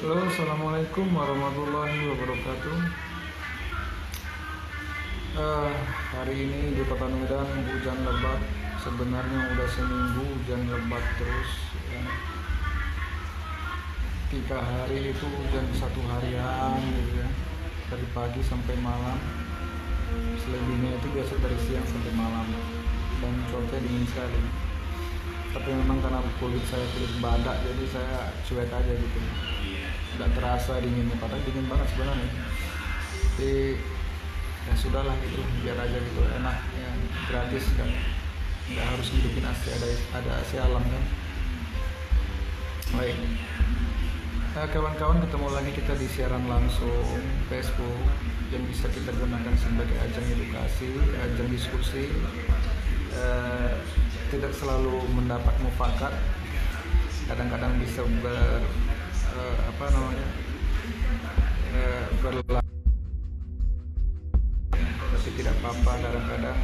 Halo, assalamualaikum warahmatullahi wabarakatuh. Hari ini di Kota Medan hujan lebat. Sebenarnya udah seminggu hujan lebat terus. Ya. 3 hari itu hujan satu harian, gitu ya. Dari pagi sampai malam. Selebihnya itu biasa dari siang sampai malam. Dan cuaca dingin sekali. Tapi memang karena kulit saya kulit badak, jadi saya cuek aja gitu. Nggak terasa dinginnya, padahal dingin banget sebenarnya. Tapi ya sudahlah gitu, biar aja gitu, enak ya, gratis kan, nggak harus hidupin AC, ada AC alam kan. Baik, kawan-kawan, ketemu lagi kita di siaran langsung Facebook yang bisa kita gunakan sebagai ajang edukasi, ajang diskusi. Tidak selalu mendapat mufakat, kadang-kadang bisa berlaku, tapi tidak apa-apa. Kadang-kadang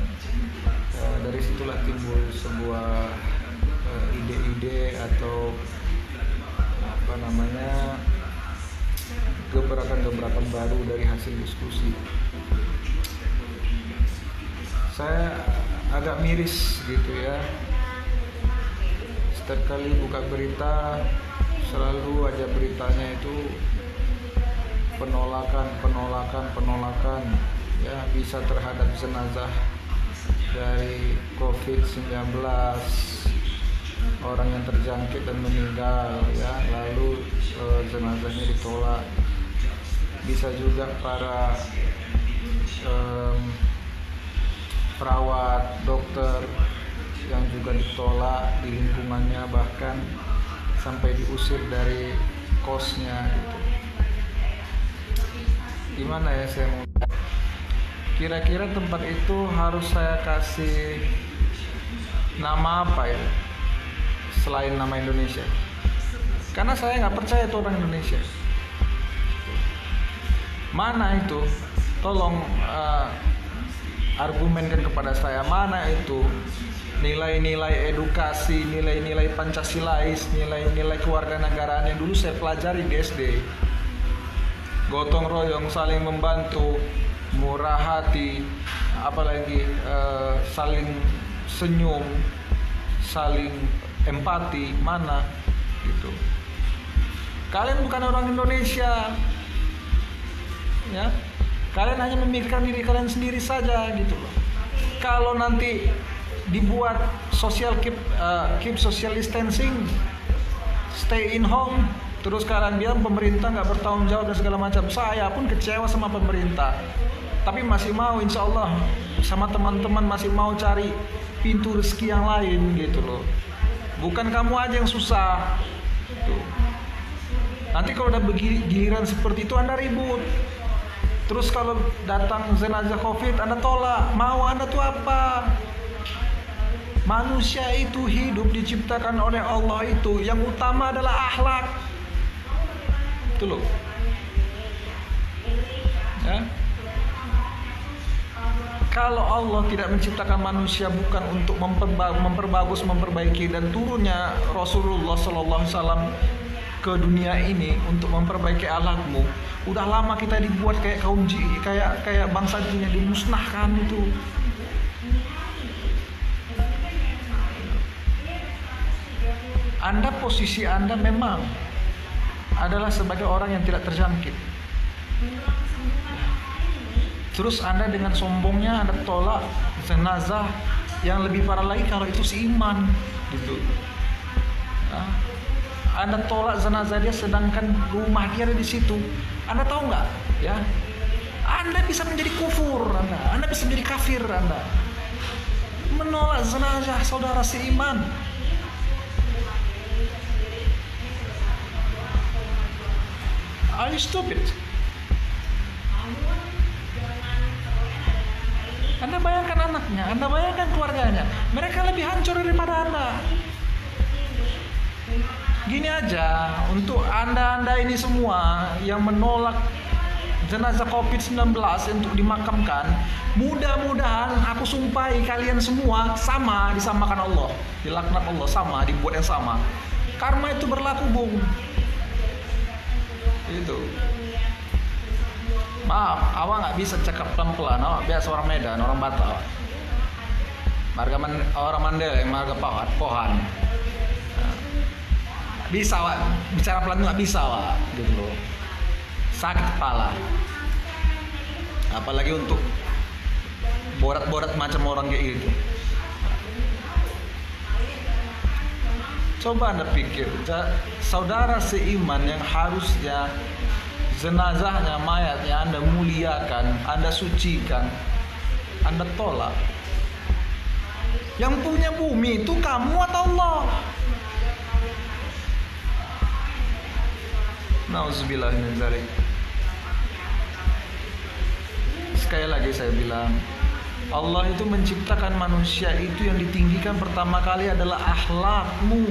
dari situlah timbul sebuah ide-ide atau gebrakan-gebrakan baru dari hasil diskusi. Saya agak miris gitu ya, setiap kali buka berita selalu aja beritanya itu penolakan ya, bisa terhadap jenazah dari COVID-19, orang yang terjangkit dan meninggal ya, lalu jenazahnya ditolak. Bisa juga para perawat, dokter yang juga ditolak di lingkungannya, bahkan sampai diusir dari kosnya gitu. Gimana ya, saya mau kira-kira tempat itu harus saya kasih nama apa ya selain nama Indonesia, karena saya nggak percaya itu orang Indonesia. Mana itu, tolong argumenkan kepada saya, mana itu nilai-nilai edukasi, nilai-nilai Pancasilais, nilai-nilai kewarganegaraan yang dulu saya pelajari di SD. Gotong royong, saling membantu, murah hati, apalagi saling senyum, saling empati, mana gitu. Kalian bukan orang Indonesia ya, kalian hanya memikirkan diri kalian sendiri saja gitu loh. Kalau nanti dibuat keep social distancing, stay in home, terus kalian bilang pemerintah nggak bertanggung jawab dan segala macam, saya pun kecewa sama pemerintah, tapi masih mau, insya Allah sama teman-teman masih mau cari pintu rezeki yang lain gitu loh. Bukan kamu aja yang susah tuh. Nanti kalau udah giliran seperti itu Anda ribut. Terus kalau datang jenazah COVID Anda tolak, mau Anda tuh apa? Manusia itu hidup diciptakan oleh Allah, itu yang utama adalah akhlak. Itu loh. Ya. Kalau Allah tidak menciptakan manusia bukan untuk memperbaiki, dan turunnya Rasulullah SAW ke dunia ini untuk memperbaiki akhlakmu, udah lama kita dibuat kayak kayak bangsa dunia, dimusnahkan itu. Posisi Anda memang adalah sebagai orang yang tidak terjangkit. Terus Anda dengan sombongnya Anda tolak jenazah yang lebih parah lagi kalau itu seiman gitu. Anda tolak jenazah dia sedangkan rumah dia ada di situ. Anda tahu nggak ya? Anda bisa menjadi kufur, Anda bisa menjadi kafir. Anda menolak jenazah saudara seiman. Are you stupid? Anda bayangkan anaknya, Anda bayangkan keluarganya, mereka lebih hancur daripada Anda. Gini aja, untuk anda ini semua yang menolak jenazah COVID-19 untuk dimakamkan, mudah-mudahan aku sumpahi kalian semua sama disamakan Allah, dilaknat Allah, sama dibuat yang sama. Karma itu berlaku, Bung. Maaf, awak nggak bisa cakap pelan-pelan. Awak biasa orang Medan, orang Batak. Orang Mandailing, marga Pohan. Bisa awak bicara pelan nggak bisa awak, gitu loh. Sakit kepala. Apalagi untuk borat-borat macam orang kayak gitu. Coba Anda pikir, saudara seiman yang harusnya jenazahnya, mayatnya Anda muliakan, Anda sucikan, Anda tolak. Yang punya bumi itu kamu atau Allah? Nauzubillah min dzalik. Sekali lagi saya bilang, Allah itu menciptakan manusia itu yang ditinggikan pertama kali adalah akhlakmu.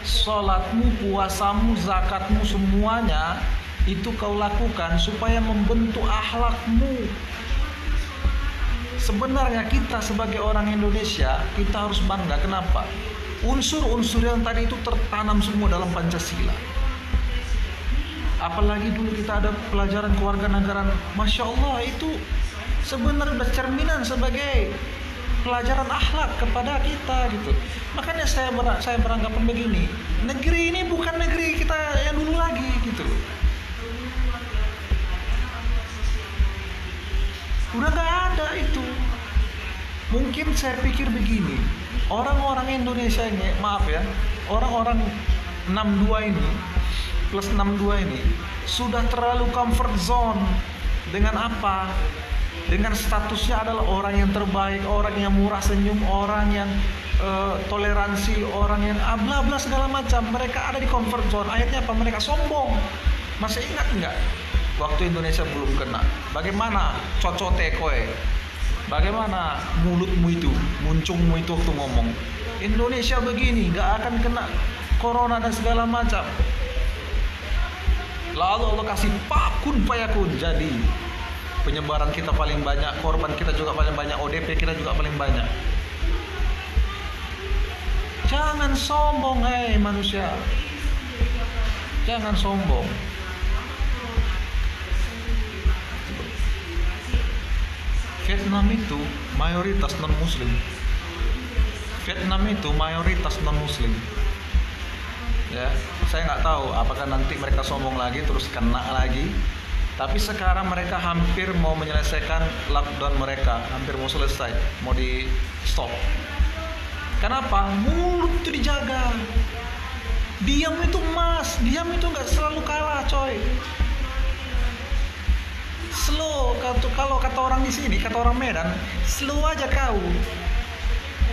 Sholatmu, puasamu, zakatmu, semuanya itu kau lakukan supaya membentuk akhlakmu. Sebenarnya kita sebagai orang Indonesia, kita harus bangga. Kenapa? Unsur-unsur yang tadi itu tertanam semua dalam Pancasila. Apalagi dulu kita ada pelajaran kewarganegaraan, Masya Allah, itu sebenarnya sudah cerminan sebagai pelajaran akhlak kepada kita gitu. Makanya saya beranggapan begini, negeri ini bukan negeri kita yang dulu lagi gitu. Udah gak ada itu. Mungkin saya pikir begini, orang-orang Indonesia ini, maaf ya, orang-orang 62 ini plus 62 ini sudah terlalu comfort zone. Dengan apa? Dengan statusnya adalah orang yang terbaik, orang yang murah senyum, orang yang toleransi, orang yang bla bla segala macam. Mereka ada di comfort zone. Akhirnya apa? Mereka sombong. Masih ingat nggak waktu Indonesia belum kena? Bagaimana cocote koe? Bagaimana mulutmu itu, muncungmu itu waktu ngomong Indonesia begini, nggak akan kena corona dan segala macam. Lalu Allah kasih pakun payakun, jadi penyebaran kita paling banyak, korban kita juga paling banyak, ODP kita juga paling banyak. Jangan sombong, hei manusia. Jangan sombong. Vietnam itu mayoritas non-muslim. Vietnam itu mayoritas non-muslim. Ya, saya nggak tahu apakah nanti mereka sombong lagi terus kena lagi. Tapi sekarang mereka hampir mau menyelesaikan lockdown mereka, hampir mau selesai, mau di stop. Kenapa? Mulut itu dijaga. Diam itu emas, diam itu nggak selalu kalah, coy. Slow, kalau kata orang di sini, kata orang Medan, slow aja kau.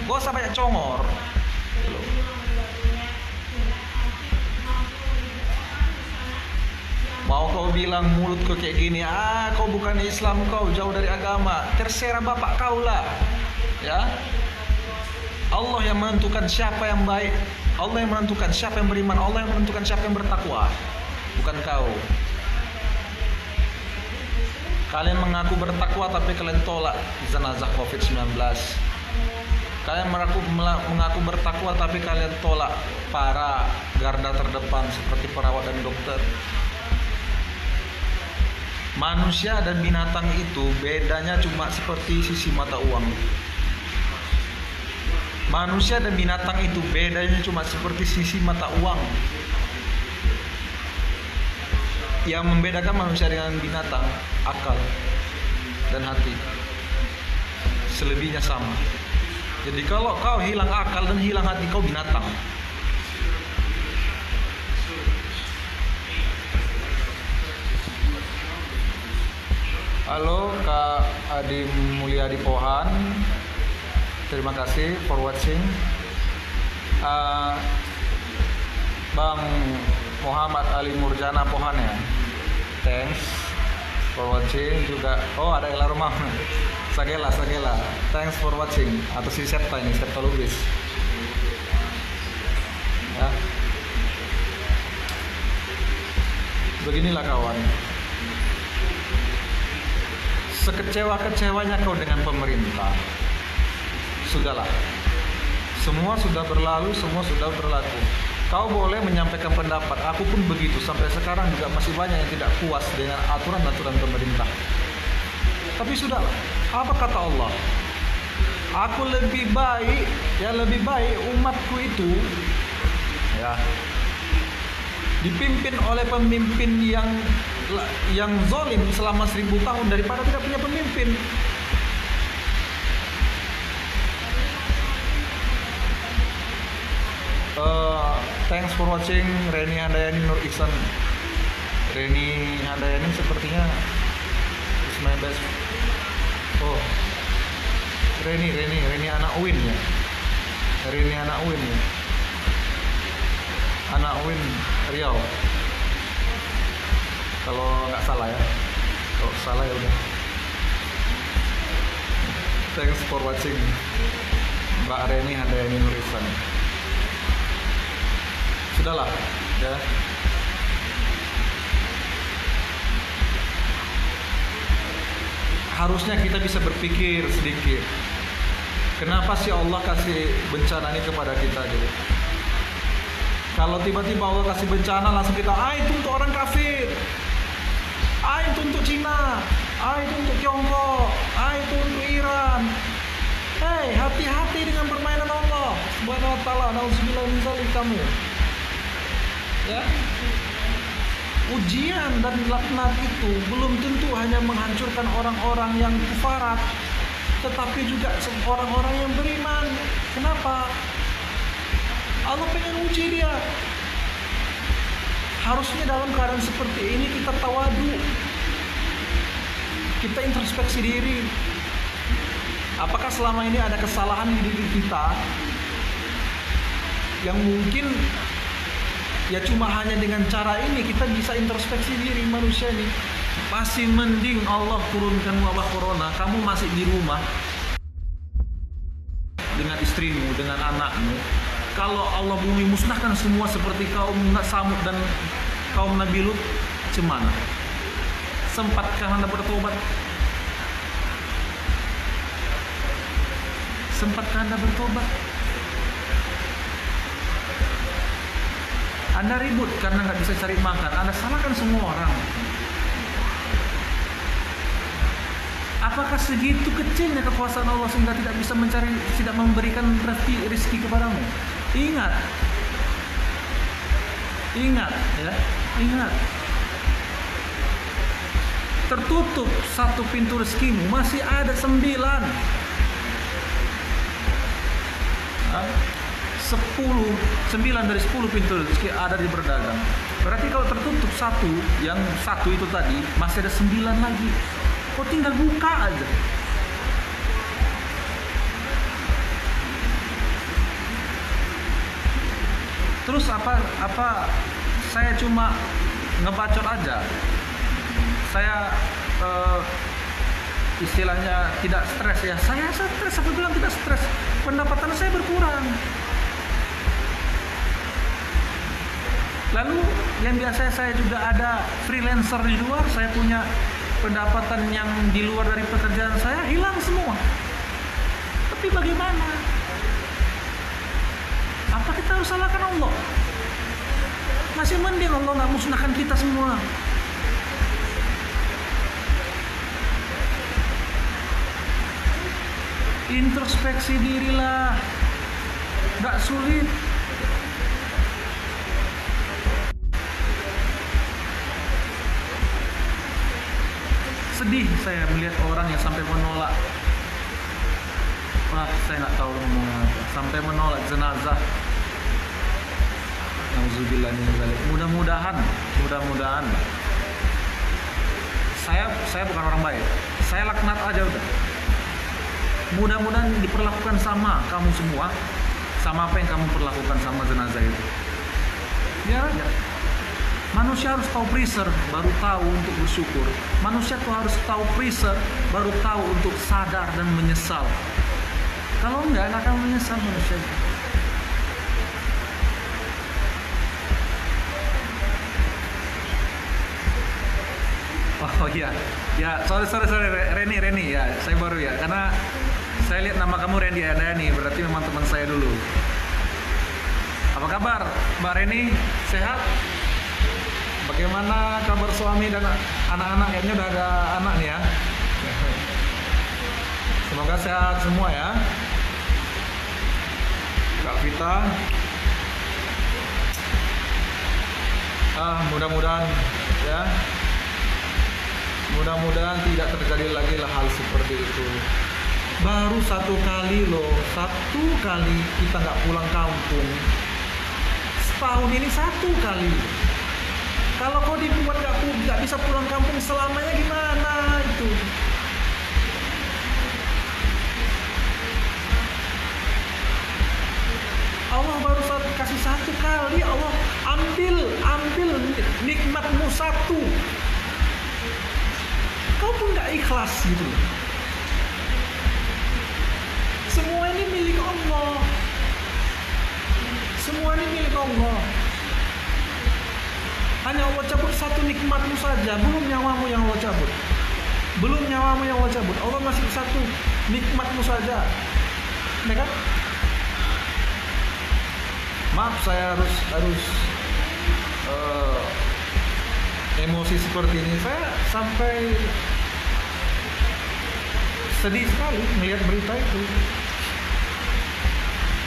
Gak usah banyak congor. Mau kau bilang mulut kau kayak gini, kau bukan Islam, kau jauh dari agama, terserah bapak kau lah. Ya, Allah yang menentukan siapa yang baik, Allah yang menentukan siapa yang beriman, Allah yang menentukan siapa yang bertakwa, bukan kau. Kalian mengaku bertakwa tapi kalian tolak jenazah COVID-19. Kalian mengaku bertakwa tapi kalian tolak para garda terdepan seperti perawat dan dokter. Manusia dan binatang itu bedanya cuma seperti sisi mata uang. Manusia dan binatang itu bedanya cuma seperti sisi mata uang. Yang membedakan manusia dengan binatang, akal dan hati. Selebihnya sama. Jadi kalau kau hilang akal dan hilang hati, kau binatang. Halo Kak Adi Mulyadi Pohan, terima kasih for watching. Bang Muhammad Ali Murjana Pohan ya, thanks for watching juga. Oh ada Ela Rumah, Sagela, thanks for watching. Atau si Septa ini, Septa Lubis ya. Beginilah kawan, sekecewa-kecewanya kau dengan pemerintah, sudahlah, semua sudah berlalu, semua sudah berlaku. Kau boleh menyampaikan pendapat, aku pun begitu. Sampai sekarang juga masih banyak yang tidak puas dengan aturan-aturan pemerintah. Tapi sudahlah, apa kata Allah? Aku lebih baik umatku itu ya dipimpin oleh pemimpin yang zalim selama 1000 tahun daripada tidak punya pemimpin. Thanks for watching. Reni Handayani Nur Ihsan. Reni Handayani sepertinya is my best. Oh, Reni anak Win ya. Reni anak Win ya. Anak Win Riau. Kalau nggak salah ya. Kalau salah ya udah. Thanks for watching. Mbak Reni Handayani Nur Ihsan. Sudahlah ya. Harusnya kita bisa berpikir sedikit. Kenapa sih Allah kasih bencana ini kepada kita gitu? Kalau tiba-tiba Allah kasih bencana langsung kita, itu untuk orang kafir, itu untuk Cina, itu untuk Tiongkok, itu untuk Iran. Hei, hati-hati dengan permainan Allah Subhanahu wa ta'ala. Nauzubillah min dzalik kamu. Ya. Ujian dan laknat itu belum tentu hanya menghancurkan orang-orang yang kufarat, tetapi juga orang-orang yang beriman. Kenapa? Allah pengen uji dia. Harusnya dalam keadaan seperti ini kita tawadu, kita introspeksi diri. Apakah selama ini ada kesalahan di diri kita yang mungkin ya cuma hanya dengan cara ini kita bisa introspeksi diri manusia ini. Masih mending Allah turunkan wabah corona, kamu masih di rumah dengan istrimu, dengan anakmu. Kalau Allah bumi musnahkan semua seperti kaum Samud dan kaum Nabi Lut, cemana? Sempatkah Anda bertobat? Sempatkah Anda bertobat? Anda ribut karena nggak bisa cari makan, Anda salahkan semua orang. Apakah segitu kecilnya kekuasaan Allah sehingga tidak bisa tidak memberikan rezeki kepadamu? Ingat ya, ingat. Tertutup satu pintu rezekimu, masih ada 9. 9 dari 10 pintu rezeki ada di berdagang. Berarti kalau tertutup yang satu itu tadi, masih ada 9 lagi. Kau tinggal buka aja. Terus apa saya cuma ngebacot aja. Saya istilahnya tidak stres ya. Saya stres, aku bilang tidak stres. Pendapatan saya berkurang. Lalu yang biasa saya juga ada freelancer di luar, saya punya pendapatan yang di luar dari pekerjaan saya, hilang semua. Tapi bagaimana? Apa kita harus salahkan Allah? Masih mending Allah nggak musnahkan kita semua. Introspeksi dirilah, nggak sulit. Sedih saya melihat orang yang sampai menolak. Saya nggak tahu ngomong apa. Sampai menolak jenazah. Nauzubillah min dzalik. Mudah-mudahan. Saya bukan orang baik. Saya laknat aja udah. Mudah-mudahan diperlakukan sama kamu semua, sama apa yang kamu perlakukan sama jenazah itu. Biar aja. Manusia harus tahu preser, baru tahu untuk bersyukur. Manusia tuh harus tahu preser, baru tahu untuk sadar dan menyesal. Kalau enggak akan menyesal manusia. Oh iya, ya sorry Reni ya, saya baru ya, karena saya lihat nama kamu Reni Handayani, berarti memang teman saya dulu. Apa kabar Mbak Reni? Sehat? Bagaimana kabar suami dan anak-anak? Kayaknya udah ada anak nih ya. Semoga sehat semua ya. Kak Vita. Mudah-mudahan ya. Mudah-mudahan tidak terjadi lagi hal seperti itu. Baru 1 kali loh, 1 kali kita nggak pulang kampung. Setahun ini 1 kali. Kalau kau dibuat nggak bisa pulang kampung selamanya gimana itu? Allah baru kasih 1 kali, Allah ambil nikmatmu 1. Kau pun nggak ikhlas gitu. Semua ini milik Allah. Semua ini milik Allah. Hanya Allah cabut 1 nikmatmu saja, belum nyawamu yang Allah cabut. Belum nyawamu yang Allah cabut. Allah masih 1 nikmatmu saja. Ya kan? Maaf saya harus emosi seperti ini. Saya sampai sedih sekali melihat berita itu.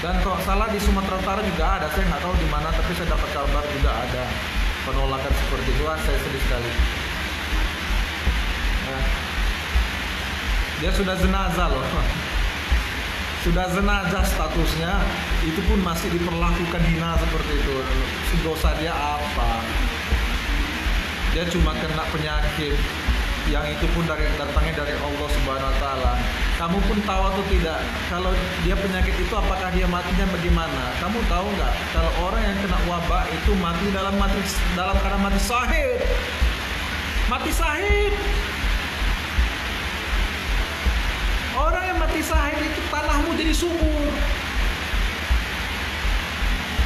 Dan kalau salah di Sumatera Utara juga ada, saya nggak tahu di mana, tapi saya dapat kabar juga ada penolakan seperti itu. Saya sedih sekali. Nah, dia sudah jenazah loh, sudah jenazah statusnya, itu pun masih diperlakukan hina seperti itu. Dosa dia apa? Dia cuma kena penyakit, yang itu pun datangnya dari Allah Subhanahu Wa Taala. Kamu pun tahu atau tidak, kalau dia penyakit itu apakah dia matinya bagaimana? Kamu tahu nggak kalau orang yang kena wabah itu mati dalam keadaan mati syahid. Mati syahid. Orang yang mati syahid itu tanahmu jadi subur.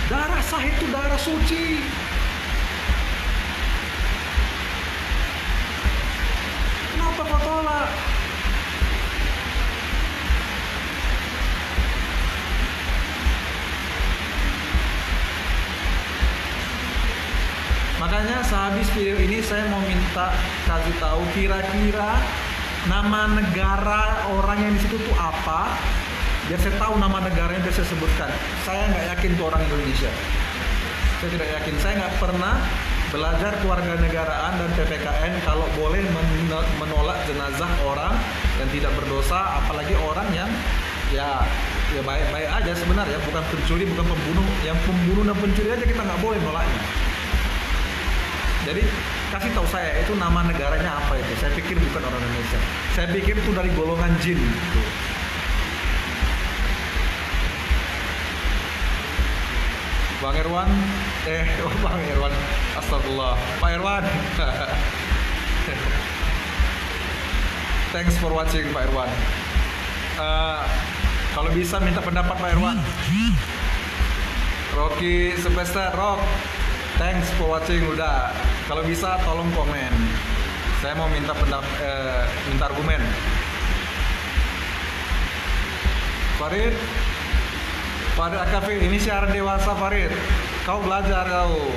Darah syahid itu darah suci. Kenapa kau tolak? Makanya sehabis video ini saya mau minta kasih tahu kira-kira nama negara orang yang di situ tuh apa, biar saya tahu nama negaranya, biar saya sebutkan. Saya nggak yakin itu orang Indonesia. Saya tidak yakin. Saya nggak pernah belajar kewarganegaraan dan PPKN kalau boleh menolak jenazah orang yang tidak berdosa, apalagi orang yang ya baik-baik aja sebenarnya, bukan pencuri, bukan pembunuh. Yang pembunuh dan pencuri aja kita nggak boleh nolaknya. Jadi kasih tahu saya itu nama negaranya apa itu. Saya pikir bukan orang Indonesia. Saya pikir itu dari golongan jin. Gitu. Bang Irwan, Bang Irwan, astagfirullah, Pak Irwan. Thanks for watching Pak Irwan. Kalau bisa minta pendapat Pak Irwan. Rocky Sepester, Rock. Thanks for watching udah. Kalau bisa tolong komen. Saya mau minta minta argumen. Farid Akafi, ini siaran dewasa Farid. Kau belajar kau.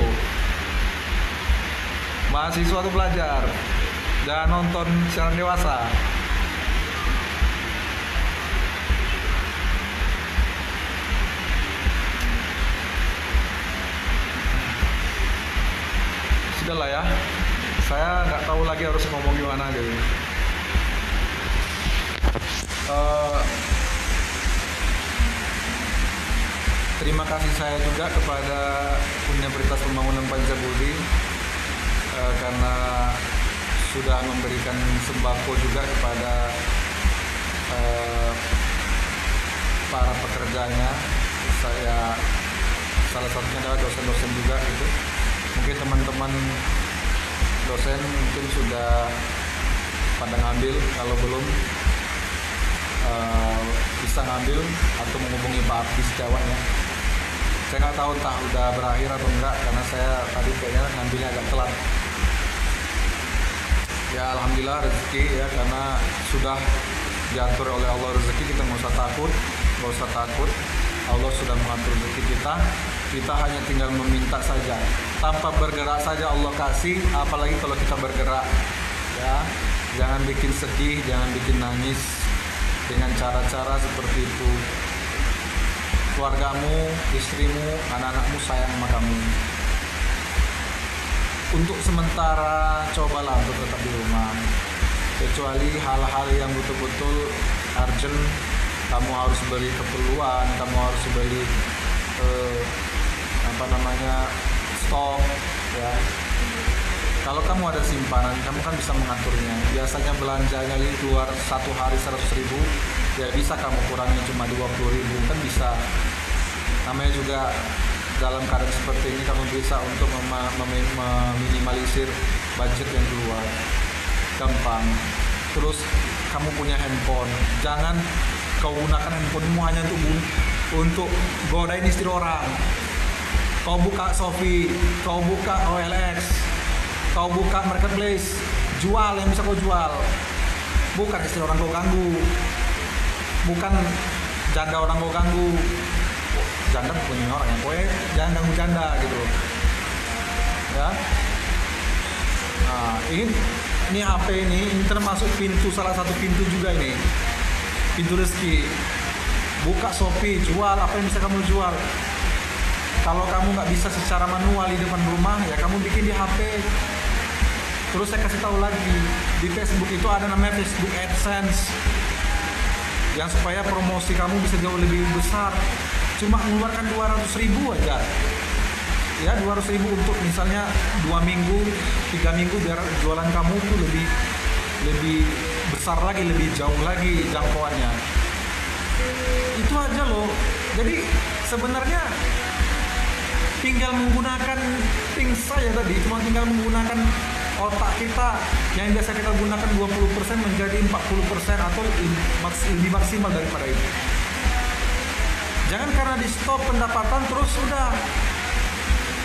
Mahasiswa tuh belajar. Jangan nonton siaran dewasa. Sudahlah ya, saya nggak tahu lagi harus ngomong gimana gitu. Terima kasih saya juga kepada Universitas Pembangunan Pancabudi karena sudah memberikan sembako juga kepada para pekerjanya. Saya salah satunya adalah dosen-dosen juga gitu. Mungkin teman-teman dosen mungkin sudah pada ngambil, kalau belum bisa ngambil atau menghubungi Pak Abdi Setiawan ya. Saya nggak tahu entah udah berakhir atau enggak, karena saya tadi kayaknya ngambilnya agak telat. Ya alhamdulillah rezeki ya, karena sudah diatur oleh Allah rezeki, kita nggak usah takut. Allah sudah mengatur rezeki kita. Kita hanya tinggal meminta saja. Tanpa bergerak saja Allah kasih, apalagi kalau kita bergerak. Ya, jangan bikin sedih, jangan bikin nangis dengan cara-cara seperti itu. Keluargamu, istrimu, anak-anakmu sayang sama kamu. Untuk sementara cobalah untuk tetap di rumah. Kecuali hal-hal yang betul-betul urgent, kamu harus beli keperluan, kamu harus beli stok, ya. Kalau kamu ada simpanan, kamu kan bisa mengaturnya. Biasanya belanjanya di luar satu hari 100.000, ya bisa kamu kurangi cuma 20.000, kan bisa. Namanya juga dalam keadaan seperti ini kamu bisa untuk meminimalisir budget yang keluar. Gampang. Terus kamu punya handphone, jangan kau gunakan handphonemu hanya untuk godain istri orang. Kau buka Shopee, kau buka OLX, kau buka marketplace, jual yang bisa kau jual. Bukan istri orang kau ganggu, bukan janda orang kau ganggu. Janda punya orang yang kau jangan ganggu janda gitu, ya. Nah, ini HP ini termasuk salah satu pintu juga ini, pintu rezeki. Buka Shopee, jual apa yang bisa kamu jual. Kalau kamu nggak bisa secara manual di depan rumah, ya kamu bikin di HP. Terus saya kasih tahu lagi, di Facebook itu ada namanya Facebook AdSense, yang supaya promosi kamu bisa jauh lebih besar. Cuma mengeluarkan 200.000 aja, ya 200.000 untuk misalnya 2 minggu, 3 minggu, biar jualan kamu tuh lebih besar lagi, lebih jauh lagi jangkauannya. Itu aja loh. Jadi sebenarnya tinggal menggunakan saya tadi, cuma tinggal menggunakan otak kita yang biasa kita gunakan 20% menjadi 40% atau lebih maksimal daripada itu. Jangan karena di stop pendapatan terus sudah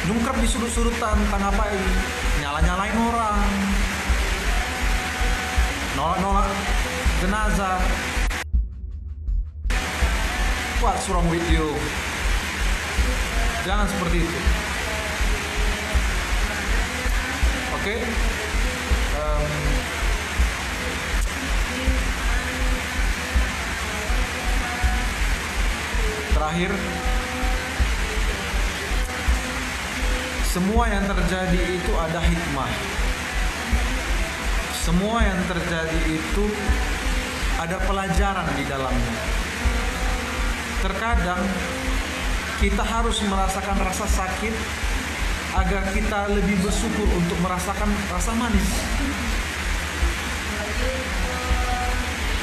nungkrep di sudut-sudutan, ngapain? Nyala-nyalain orang, nolak-nolak jenazah. What's wrong with you? Jangan seperti itu. Oke? Terakhir, semua yang terjadi itu ada hikmah. Semua yang terjadi itu ada pelajaran di dalamnya. Terkadang kita harus merasakan rasa sakit agar kita lebih bersyukur untuk merasakan rasa manis.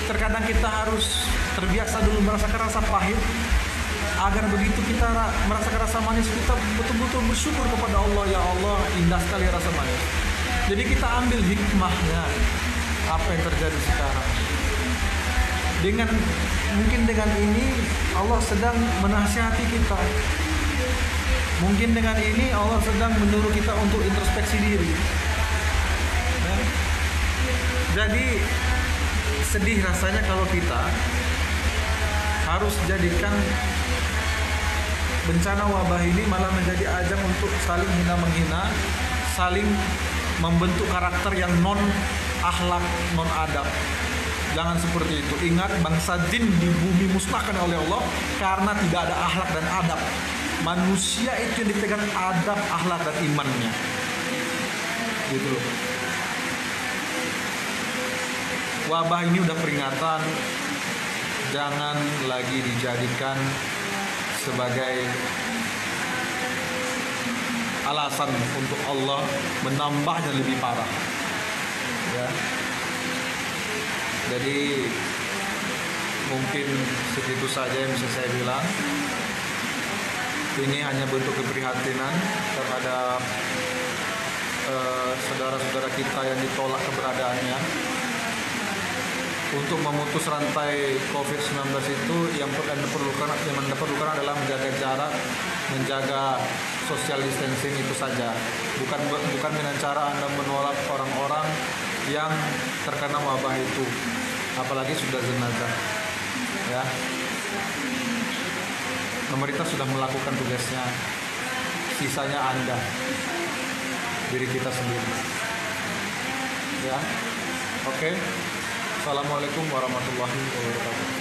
Terkadang kita harus terbiasa dulu merasakan rasa pahit agar begitu kita merasakan rasa manis, kita betul-betul bersyukur kepada Allah. Ya Allah, indah sekali rasa manis. Jadi kita ambil hikmahnya apa yang terjadi sekarang. Mungkin dengan ini Allah sedang menasihati kita. Mungkin dengan ini Allah sedang menyuruh kita untuk introspeksi diri. Ya. Jadi sedih rasanya kalau kita harus jadikan bencana wabah ini malah menjadi ajang untuk saling hina menghina, saling membentuk karakter yang non akhlak, non adab. Jangan seperti itu. Ingat, bangsa jin di bumi musnahkan oleh Allah karena tidak ada akhlak dan adab. Manusia itu yang dipegang adab, akhlak dan imannya. Gitu loh. Wabah ini udah peringatan, jangan lagi dijadikan sebagai alasan untuk Allah menambahnya lebih parah. Ya. Jadi mungkin segitu saja yang bisa saya bilang. Ini hanya bentuk keprihatinan terhadap saudara-saudara kita yang ditolak keberadaannya. Untuk memutus rantai COVID-19 itu yang diperlukan adalah menjaga jarak, menjaga social distancing, itu saja. Bukan dengan cara Anda menolak orang-orang yang terkena wabah itu, apalagi sudah jenazah. Ya. Pemerintah sudah melakukan tugasnya. sisanya Anda, diri kita sendiri. Ya, oke. Assalamualaikum warahmatullahi wabarakatuh.